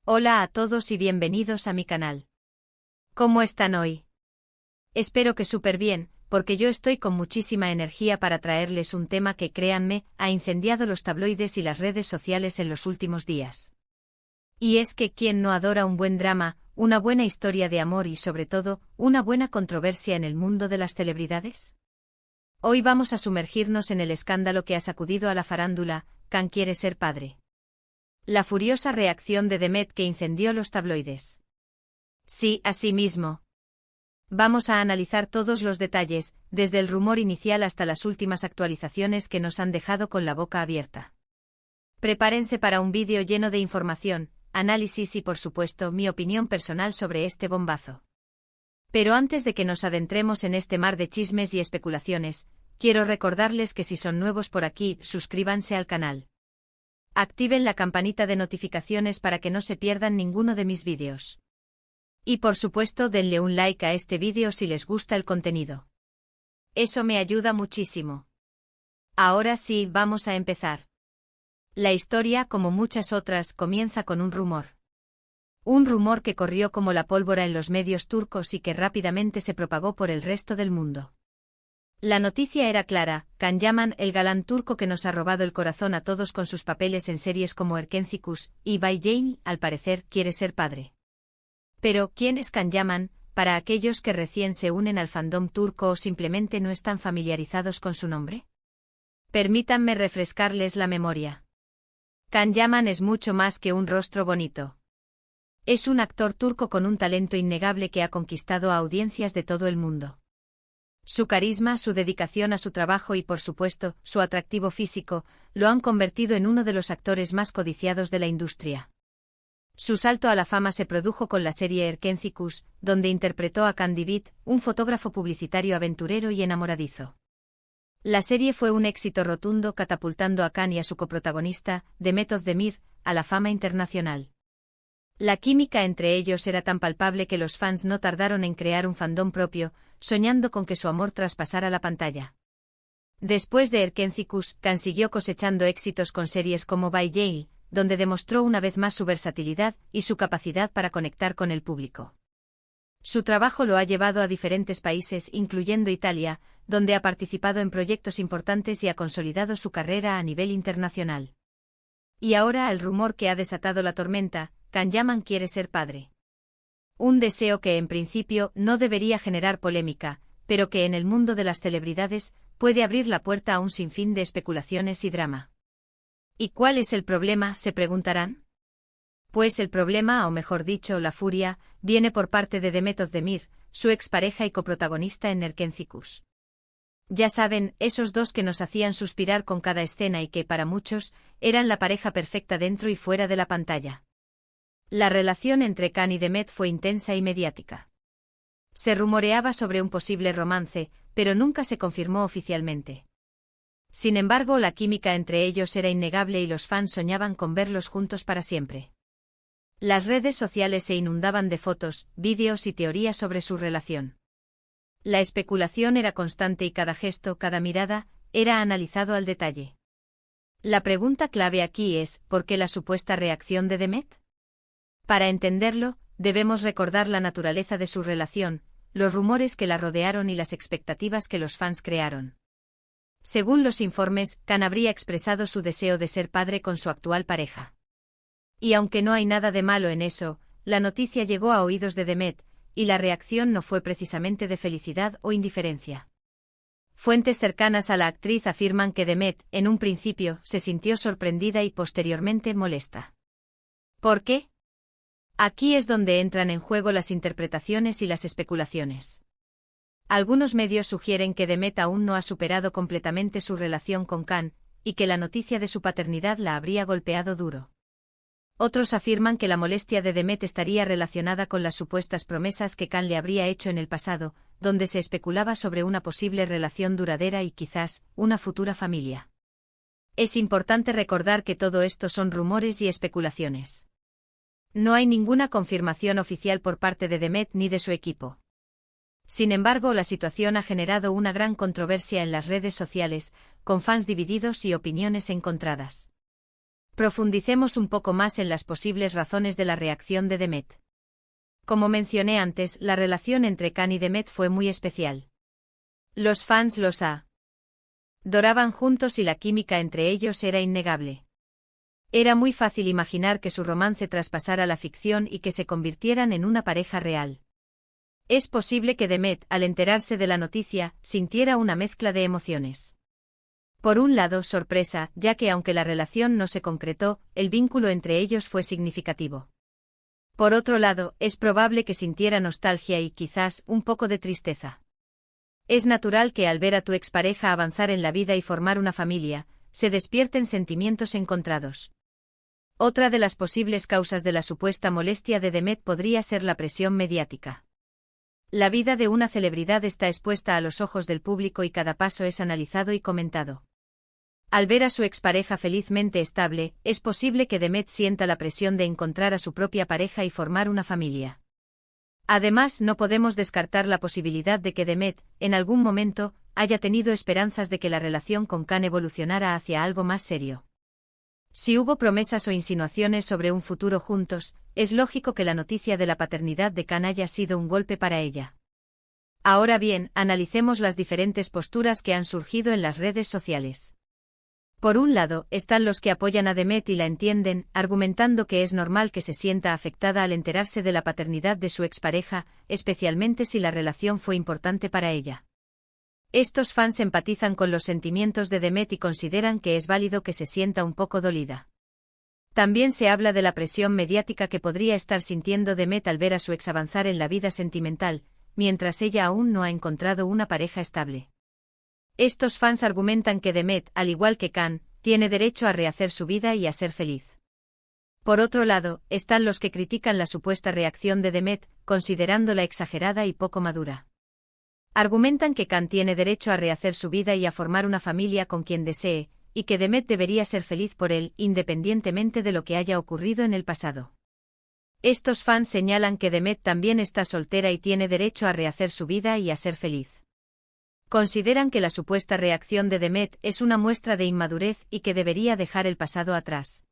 Hola a todos y bienvenidos a mi canal. ¿Cómo están hoy? Espero que súper bien, porque yo estoy con muchísima energía para traerles un tema que, créanme, ha incendiado los tabloides y las redes sociales en los últimos días. Y es que ¿quién no adora un buen drama, una buena historia de amor y sobre todo, una buena controversia en el mundo de las celebridades? Hoy vamos a sumergirnos en el escándalo que ha sacudido a la farándula. Khan quiere ser padre. La furiosa reacción de Demet que incendió los tabloides. Sí, así mismo. Vamos a analizar todos los detalles, desde el rumor inicial hasta las últimas actualizaciones que nos han dejado con la boca abierta. Prepárense para un vídeo lleno de información, análisis y por supuesto mi opinión personal sobre este bombazo. Pero antes de que nos adentremos en este mar de chismes y especulaciones, quiero recordarles que si son nuevos por aquí, suscríbanse al canal. Activen la campanita de notificaciones para que no se pierdan ninguno de mis vídeos. Y por supuesto denle un like a este vídeo si les gusta el contenido. Eso me ayuda muchísimo. Ahora sí, vamos a empezar. La historia, como muchas otras, comienza con un rumor. Un rumor que corrió como la pólvora en los medios turcos y que rápidamente se propagó por el resto del mundo. La noticia era clara: Khan Yaman, el galán turco que nos ha robado el corazón a todos con sus papeles en series como Erkencikus y Bay Jane, al parecer quiere ser padre. Pero, ¿quién es Khan Yaman, para aquellos que recién se unen al fandom turco o simplemente no están familiarizados con su nombre? Permítanme refrescarles la memoria. Khan Yaman es mucho más que un rostro bonito. Es un actor turco con un talento innegable que ha conquistado a audiencias de todo el mundo. Su carisma, su dedicación a su trabajo y por supuesto, su atractivo físico, lo han convertido en uno de los actores más codiciados de la industria. Su salto a la fama se produjo con la serie Erkencikus, donde interpretó a Khan Divit, un fotógrafo publicitario aventurero y enamoradizo. La serie fue un éxito rotundo, catapultando a Khan y a su coprotagonista, Demet Özdemir, a la fama internacional. La química entre ellos era tan palpable que los fans no tardaron en crear un fandom propio, soñando con que su amor traspasara la pantalla. Después de Erkencikus, Khan siguió cosechando éxitos con series como Bay Jane, donde demostró una vez más su versatilidad y su capacidad para conectar con el público. Su trabajo lo ha llevado a diferentes países, incluyendo Italia, donde ha participado en proyectos importantes y ha consolidado su carrera a nivel internacional. Y ahora el rumor que ha desatado la tormenta: Khan Yaman quiere ser padre. Un deseo que en principio no debería generar polémica, pero que en el mundo de las celebridades puede abrir la puerta a un sinfín de especulaciones y drama. ¿Y cuál es el problema?, se preguntarán. Pues el problema, o mejor dicho, la furia, viene por parte de Demet Özdemir, su expareja y coprotagonista en Erkencikus. Ya saben, esos dos que nos hacían suspirar con cada escena y que, para muchos, eran la pareja perfecta dentro y fuera de la pantalla. La relación entre Khan y Demet fue intensa y mediática. Se rumoreaba sobre un posible romance, pero nunca se confirmó oficialmente. Sin embargo, la química entre ellos era innegable y los fans soñaban con verlos juntos para siempre. Las redes sociales se inundaban de fotos, vídeos y teorías sobre su relación. La especulación era constante y cada gesto, cada mirada, era analizado al detalle. La pregunta clave aquí es: ¿por qué la supuesta reacción de Demet? Para entenderlo, debemos recordar la naturaleza de su relación, los rumores que la rodearon y las expectativas que los fans crearon. Según los informes, Khan habría expresado su deseo de ser padre con su actual pareja. Y aunque no hay nada de malo en eso, la noticia llegó a oídos de Demet, y la reacción no fue precisamente de felicidad o indiferencia. Fuentes cercanas a la actriz afirman que Demet, en un principio, se sintió sorprendida y posteriormente molesta. ¿Por qué? Aquí es donde entran en juego las interpretaciones y las especulaciones. Algunos medios sugieren que Demet aún no ha superado completamente su relación con Khan, y que la noticia de su paternidad la habría golpeado duro. Otros afirman que la molestia de Demet estaría relacionada con las supuestas promesas que Khan le habría hecho en el pasado, donde se especulaba sobre una posible relación duradera y quizás, una futura familia. Es importante recordar que todo esto son rumores y especulaciones. No hay ninguna confirmación oficial por parte de Demet ni de su equipo. Sin embargo, la situación ha generado una gran controversia en las redes sociales, con fans divididos y opiniones encontradas. Profundicemos un poco más en las posibles razones de la reacción de Demet. Como mencioné antes, la relación entre Khan y Demet fue muy especial. Los fans los adoraban juntos y la química entre ellos era innegable. Era muy fácil imaginar que su romance traspasara la ficción y que se convirtieran en una pareja real. Es posible que Demet, al enterarse de la noticia, sintiera una mezcla de emociones. Por un lado, sorpresa, ya que aunque la relación no se concretó, el vínculo entre ellos fue significativo. Por otro lado, es probable que sintiera nostalgia y quizás un poco de tristeza. Es natural que al ver a tu expareja avanzar en la vida y formar una familia, se despierten sentimientos encontrados. Otra de las posibles causas de la supuesta molestia de Demet podría ser la presión mediática. La vida de una celebridad está expuesta a los ojos del público y cada paso es analizado y comentado. Al ver a su expareja felizmente estable, es posible que Demet sienta la presión de encontrar a su propia pareja y formar una familia. Además, no podemos descartar la posibilidad de que Demet, en algún momento, haya tenido esperanzas de que la relación con Khan evolucionara hacia algo más serio. Si hubo promesas o insinuaciones sobre un futuro juntos, es lógico que la noticia de la paternidad de Khan haya sido un golpe para ella. Ahora bien, analicemos las diferentes posturas que han surgido en las redes sociales. Por un lado, están los que apoyan a Demet y la entienden, argumentando que es normal que se sienta afectada al enterarse de la paternidad de su expareja, especialmente si la relación fue importante para ella. Estos fans empatizan con los sentimientos de Demet y consideran que es válido que se sienta un poco dolida. También se habla de la presión mediática que podría estar sintiendo Demet al ver a su ex avanzar en la vida sentimental, mientras ella aún no ha encontrado una pareja estable. Estos fans argumentan que Demet, al igual que Khan, tiene derecho a rehacer su vida y a ser feliz. Por otro lado, están los que critican la supuesta reacción de Demet, considerándola exagerada y poco madura. Argumentan que Khan tiene derecho a rehacer su vida y a formar una familia con quien desee, y que Demet debería ser feliz por él, independientemente de lo que haya ocurrido en el pasado. Estos fans señalan que Demet también está soltera y tiene derecho a rehacer su vida y a ser feliz. Consideran que la supuesta reacción de Demet es una muestra de inmadurez y que debería dejar el pasado atrás.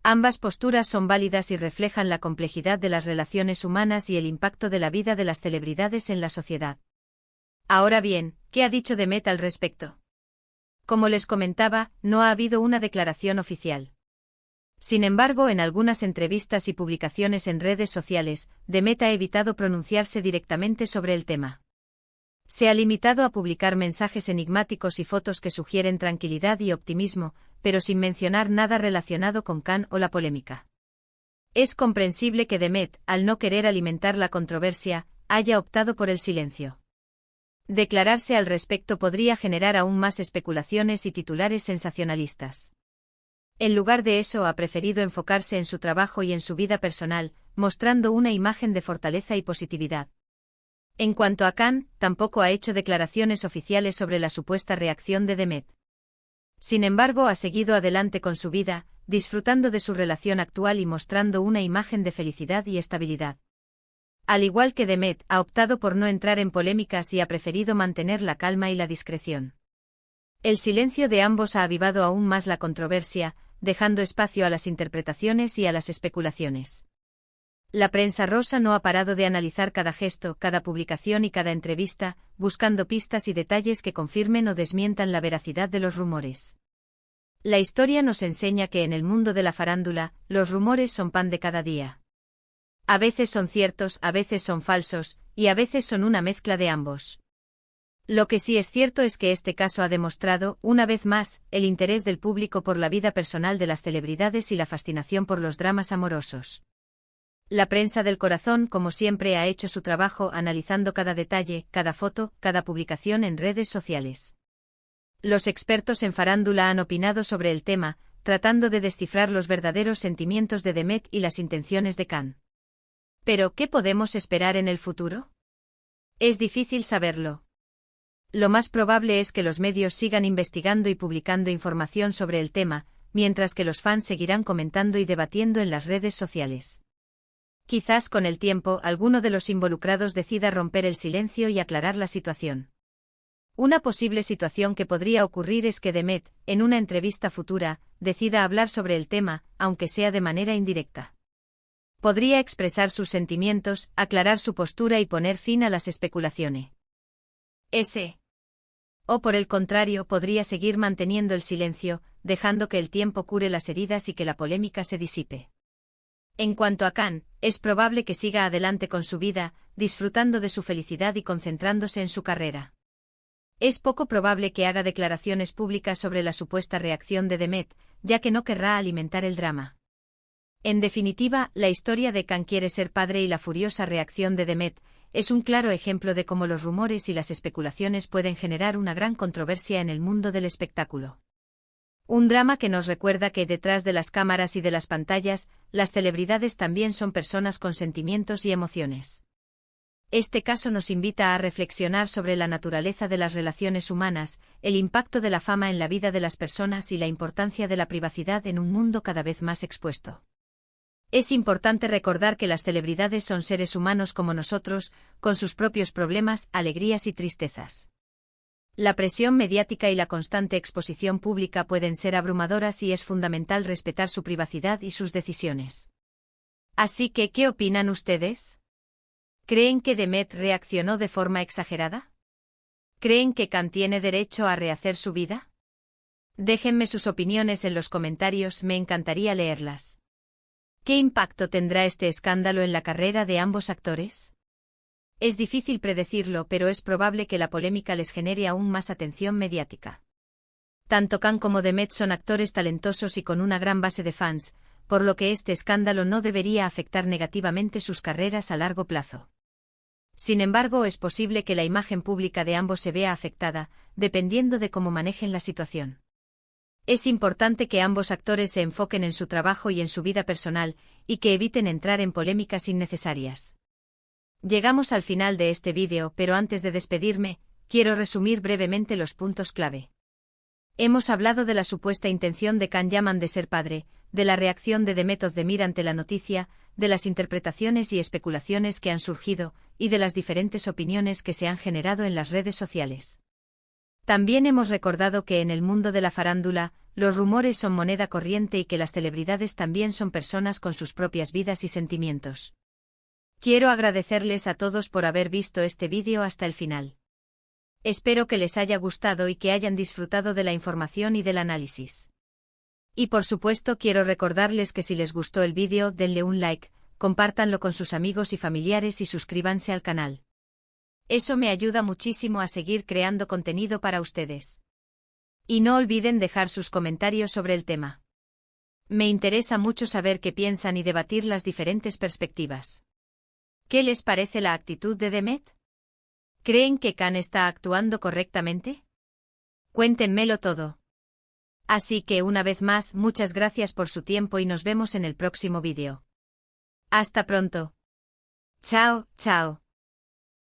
Ambas posturas son válidas y reflejan la complejidad de las relaciones humanas y el impacto de la vida de las celebridades en la sociedad. Ahora bien, ¿qué ha dicho Demet al respecto? Como les comentaba, no ha habido una declaración oficial. Sin embargo, en algunas entrevistas y publicaciones en redes sociales, Demet ha evitado pronunciarse directamente sobre el tema. Se ha limitado a publicar mensajes enigmáticos y fotos que sugieren tranquilidad y optimismo, pero sin mencionar nada relacionado con Khan o la polémica. Es comprensible que Demet, al no querer alimentar la controversia, haya optado por el silencio. Declararse al respecto podría generar aún más especulaciones y titulares sensacionalistas. En lugar de eso, ha preferido enfocarse en su trabajo y en su vida personal, mostrando una imagen de fortaleza y positividad. En cuanto a Khan, tampoco ha hecho declaraciones oficiales sobre la supuesta reacción de Demet. Sin embargo, ha seguido adelante con su vida, disfrutando de su relación actual y mostrando una imagen de felicidad y estabilidad. Al igual que Demet, ha optado por no entrar en polémicas y ha preferido mantener la calma y la discreción. El silencio de ambos ha avivado aún más la controversia, dejando espacio a las interpretaciones y a las especulaciones. La prensa rosa no ha parado de analizar cada gesto, cada publicación y cada entrevista, buscando pistas y detalles que confirmen o desmientan la veracidad de los rumores. La historia nos enseña que en el mundo de la farándula, los rumores son pan de cada día. A veces son ciertos, a veces son falsos, y a veces son una mezcla de ambos. Lo que sí es cierto es que este caso ha demostrado, una vez más, el interés del público por la vida personal de las celebridades y la fascinación por los dramas amorosos. La prensa del corazón, como siempre, ha hecho su trabajo analizando cada detalle, cada foto, cada publicación en redes sociales. Los expertos en farándula han opinado sobre el tema, tratando de descifrar los verdaderos sentimientos de Demet y las intenciones de Khan. ¿Pero qué podemos esperar en el futuro? Es difícil saberlo. Lo más probable es que los medios sigan investigando y publicando información sobre el tema, mientras que los fans seguirán comentando y debatiendo en las redes sociales. Quizás con el tiempo alguno de los involucrados decida romper el silencio y aclarar la situación. Una posible situación que podría ocurrir es que Demet, en una entrevista futura, decida hablar sobre el tema, aunque sea de manera indirecta. Podría expresar sus sentimientos, aclarar su postura y poner fin a las especulaciones. O por el contrario, podría seguir manteniendo el silencio, dejando que el tiempo cure las heridas y que la polémica se disipe. En cuanto a Khan, es probable que siga adelante con su vida, disfrutando de su felicidad y concentrándose en su carrera. Es poco probable que haga declaraciones públicas sobre la supuesta reacción de Demet, ya que no querrá alimentar el drama. En definitiva, la historia de Khan quiere ser padre y la furiosa reacción de Demet es un claro ejemplo de cómo los rumores y las especulaciones pueden generar una gran controversia en el mundo del espectáculo. Un drama que nos recuerda que detrás de las cámaras y de las pantallas, las celebridades también son personas con sentimientos y emociones. Este caso nos invita a reflexionar sobre la naturaleza de las relaciones humanas, el impacto de la fama en la vida de las personas y la importancia de la privacidad en un mundo cada vez más expuesto. Es importante recordar que las celebridades son seres humanos como nosotros, con sus propios problemas, alegrías y tristezas. La presión mediática y la constante exposición pública pueden ser abrumadoras y es fundamental respetar su privacidad y sus decisiones. Así que, ¿qué opinan ustedes? ¿Creen que Demet reaccionó de forma exagerada? ¿Creen que Khan tiene derecho a rehacer su vida? Déjenme sus opiniones en los comentarios, me encantaría leerlas. ¿Qué impacto tendrá este escándalo en la carrera de ambos actores? Es difícil predecirlo, pero es probable que la polémica les genere aún más atención mediática. Tanto Khan como Demet son actores talentosos y con una gran base de fans, por lo que este escándalo no debería afectar negativamente sus carreras a largo plazo. Sin embargo, es posible que la imagen pública de ambos se vea afectada, dependiendo de cómo manejen la situación. Es importante que ambos actores se enfoquen en su trabajo y en su vida personal, y que eviten entrar en polémicas innecesarias. Llegamos al final de este vídeo, pero antes de despedirme, quiero resumir brevemente los puntos clave. Hemos hablado de la supuesta intención de Khan Yaman de ser padre, de la reacción de Demet Özdemir ante la noticia, de las interpretaciones y especulaciones que han surgido, y de las diferentes opiniones que se han generado en las redes sociales. También hemos recordado que en el mundo de la farándula, los rumores son moneda corriente y que las celebridades también son personas con sus propias vidas y sentimientos. Quiero agradecerles a todos por haber visto este vídeo hasta el final. Espero que les haya gustado y que hayan disfrutado de la información y del análisis. Y por supuesto quiero recordarles que si les gustó el vídeo, denle un like, compártanlo con sus amigos y familiares y suscríbanse al canal. Eso me ayuda muchísimo a seguir creando contenido para ustedes. Y no olviden dejar sus comentarios sobre el tema. Me interesa mucho saber qué piensan y debatir las diferentes perspectivas. ¿Qué les parece la actitud de Demet? ¿Creen que Khan está actuando correctamente? Cuéntenmelo todo. Así que una vez más, muchas gracias por su tiempo y nos vemos en el próximo vídeo. Hasta pronto. Chao, chao.